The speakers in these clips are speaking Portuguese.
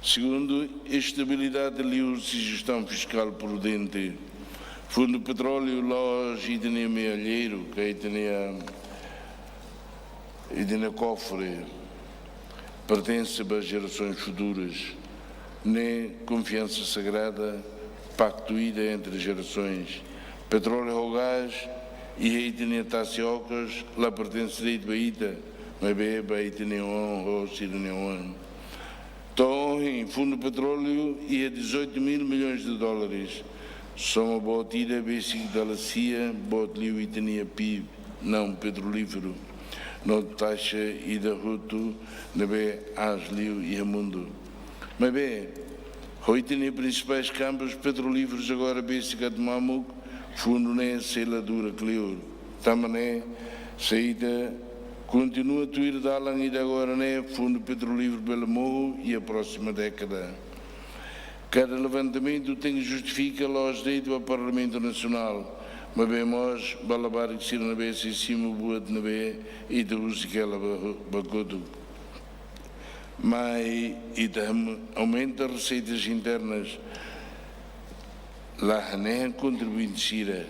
Segundo, estabilidade de livros e gestão fiscal prudente. Fundo Petróleo, loja e dinheiro mealheiro, que aí tinha cofre, pertence às gerações futuras, nem confiança sagrada, pacto ida entre gerações. Petróleo ou gás, e aí tinha taciocas, lá pertence de Baíta, mas aí tinha ou Sirneon. Então, em Fundo Petróleo, e a 18 mil milhões de dólares. São a botida basic da Lacia, botlio e tinha PIB, não petrolífero. No taxa e da Ruto, na B, Aslio e Amundo. Mas bem, hoje tem principais campos petrolíferos agora básica de Mamuk, fundo né, seladura, Cleor. Também saída, continua a tuir da Alan e agora né, fundo petrolífero Belamorro e a próxima década. Cada levantamento tem justifica os direitos ao Parlamento Nacional. Mas bem, nós, balabar que se na vez em cima, boa de na vez, e de uso que ela bagodo. Mas, e aumenta as receitas internas, lá nem contribuinte sira.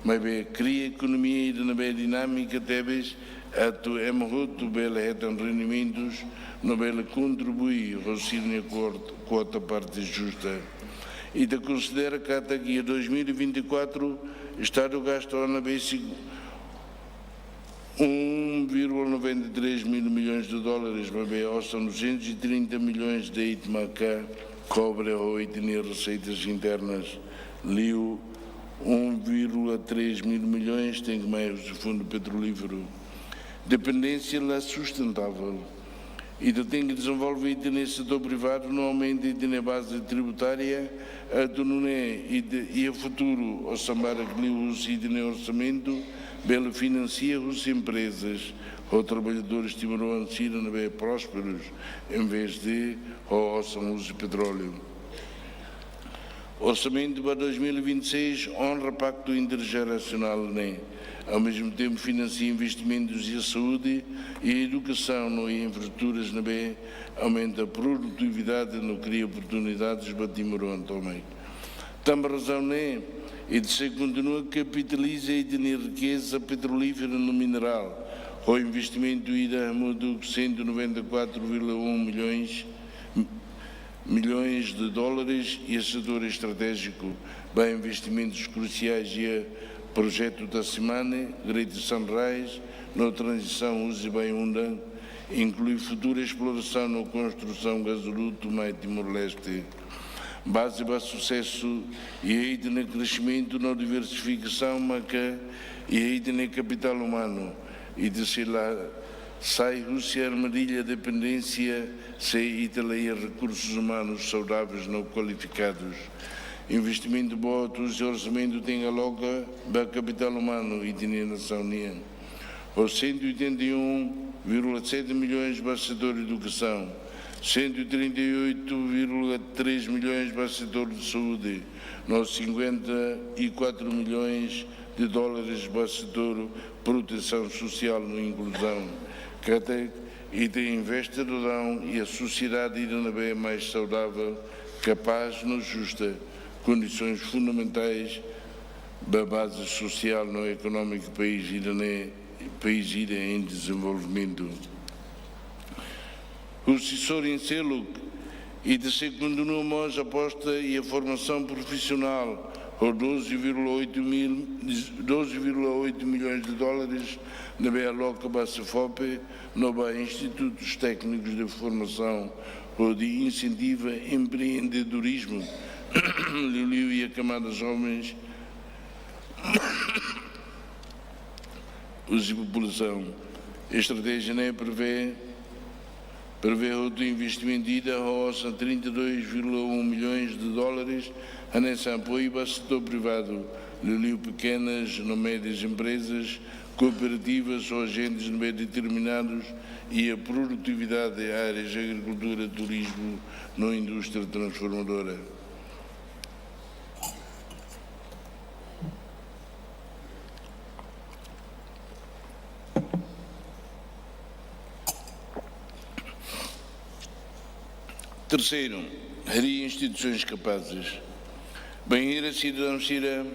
Mas bem, cria economia e na vez dinâmica, talvez, a tu é muito bela retam rendimentos, no bela contribui ao Sirne quota parte justa. E te considera que até aqui a 2024 o Estado gastou na base 1,93 mil milhões de dólares, mas bem, são 230 milhões de Itmacá, cobre ou etnia receitas internas, liu 1,3 mil milhões, tem mais o fundo petrolífero. Dependência lá sustentável. E tem que desenvolver nesse setor privado no aumento na base tributária a e a futuro o samara que o orçamento pelo financia as empresas ou trabalhadores estimulam a ser prósperos em vez de ouçam uso de petróleo. Orçamento para 2026 honra pacto intergeracional, né? Ao mesmo tempo financia investimentos e a saúde e a educação e infraestruturas na B, aumenta a produtividade, não cria oportunidades para Timor também. Também razão né? E de se continua capitaliza e tem riqueza petrolífera no mineral. O investimento irá mudar 194,1 milhões de dólares e a setor estratégico para investimentos cruciais e a projeto da semana, Great Sunrise, na transição use bem unda, inclui futura exploração na construção gasoduto mais Timor-Leste. Base para sucesso e aí no crescimento na diversificação maca e aí no capital humano e de ser lá sai Rússia armadilha dependência se Itália recursos humanos saudáveis não qualificados. Investimento botos e orçamento tem a loga para capital humano e de nação unia. Os 181,7 milhões para o setor de educação, 138,3 milhões para o setor de saúde, nos 54 milhões de dólares para o setor de proteção social e inclusão, que até e tem investidorão e a sociedade irá bem mais saudável, capaz e justa, condições fundamentais da base social no econômico do país irá em desenvolvimento. O assessor em selo e de ser continuamos a aposta e a formação profissional, os 12,8 milhões de dólares na BLOC Bacefope, no Institutos Técnicos de Formação ou de Incentivo a Empreendedorismo, Liliu e a Camada Jovens, uso e população. A estratégia né, prevê outro investimento de ida roça 32,1 milhões de dólares nesse apoio para o setor privado, Liliu pequenas, no médias empresas, cooperativas ou agentes no meio determinados e a produtividade de áreas de agricultura, turismo, na indústria transformadora. Terceiro, haria instituições capazes. Bem-ir cidadão Cira,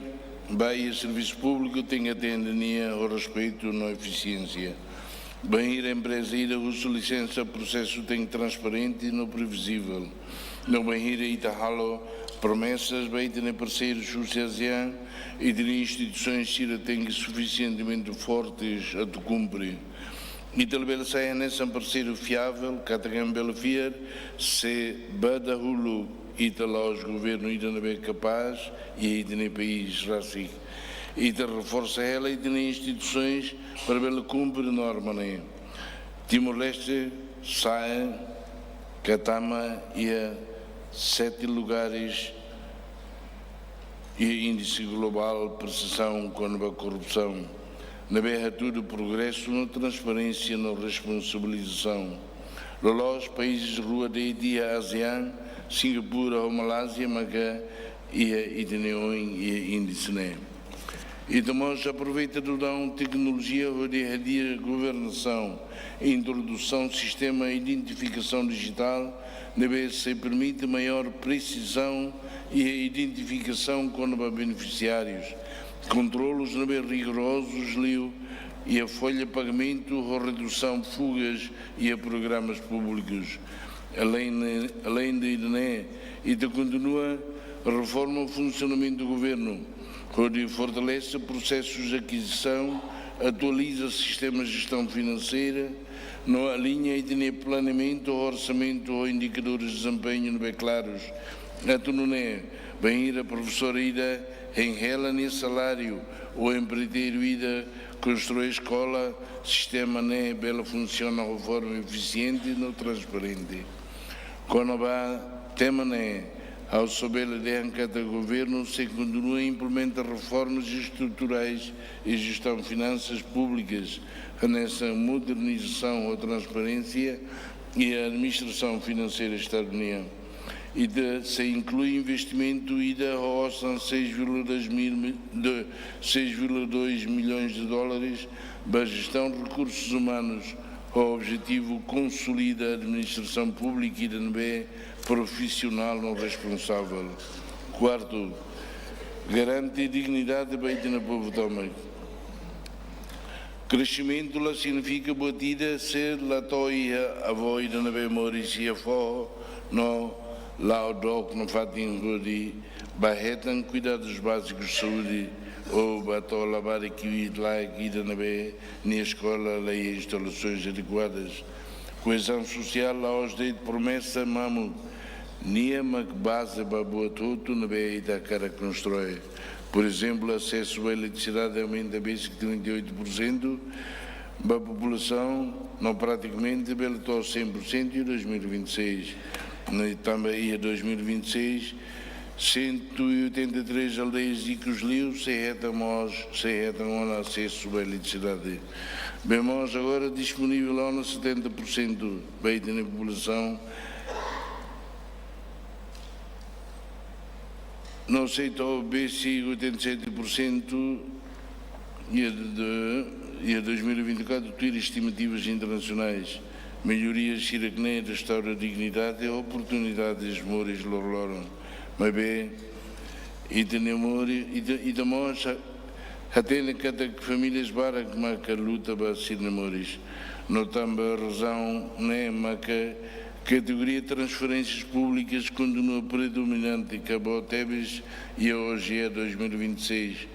vai a serviço público, tem atendenia ao respeito na eficiência. Bem-ir a empresa ira, uso licença, processo tem transparente e não previsível. Não bem-ir a Itahalo, promessas, bem-ir a parceiros sociais e de instituições Cira tem suficientemente fortes a te cumprir. E talvez saia nessa parceiro fiável, Catagam Belafier, se Badahulu, Italos governo ainda não é capaz, e ainda nem país racic. E de reforça ela e de instituições para ver cumprir norma, né? Timor-Leste sai, Catama e a 7 lugares e índice global percepção contra a corrupção. Na berra tudo progresso, na transparência, na responsabilização. Los países de rua da Índia, ASEAN, Singapura, Malásia, Macá e a Itaneoin e a índice, né? E também aproveita de dar uma tecnologia de governação, introdução do sistema de identificação digital, deve ser permite maior precisão e a identificação com os beneficiários, controlos rigorosos e a folha de pagamento, a redução de fugas e a programas públicos. Além de IDNE, e continua a reforma do funcionamento do governo, onde fortalece processos de aquisição, atualiza sistemas de gestão financeira, não alinha IDNE planeamento, orçamento ou indicadores de desempenho não bem claros. A Tunune, bem ir a professora Ida, em ela nesse salário, o empreiteiro Ida, constrói escola, sistema né, bela funciona de forma eficiente e não transparente. Quando vai, tema né, ao saber de cada governo, se continua a implementar reformas estruturais e gestão de finanças públicas, nessa modernização ou transparência e a administração financeira estadunidense. E se inclui investimento ida ao 6,2 milhões de dólares para a gestão de recursos humanos. O objetivo consolida a administração pública e da NB profissional não responsável. Quarto, garante a dignidade bem na povo também. Crescimento lá significa batida ser lá toia a voz da NB Maurícia Fó, não lá o doc não fazem rudi, barretam cuidados básicos de saúde, ou bato lavar aqui lá aqui da NB, nem a escola, lá e instalações adequadas. Coesão social, lá os de promessa, mamo, nem a base para boa tudo, NB e da cara que constrói. Por exemplo, acesso à eletricidade aumenta bem 38%, a população não praticamente beletou 100% em 2026. Também em 2026, 183 aldeias e coslios se retam ao acesso à eletricidade. Bem, nós agora disponível lá no 70% bem na população. Não sei, talvez 87% e a 2024 ter estimativas internacionais. Melhorias Chiracané restaura a dignidade e oportunidades moris lorloram. Mas bem, e da moça, até na cada famílias bara que marca luta para ser namoris. Não também a razão, né, marca categoria de transferências públicas continua predominante, acabou Tebes e hoje é 2026.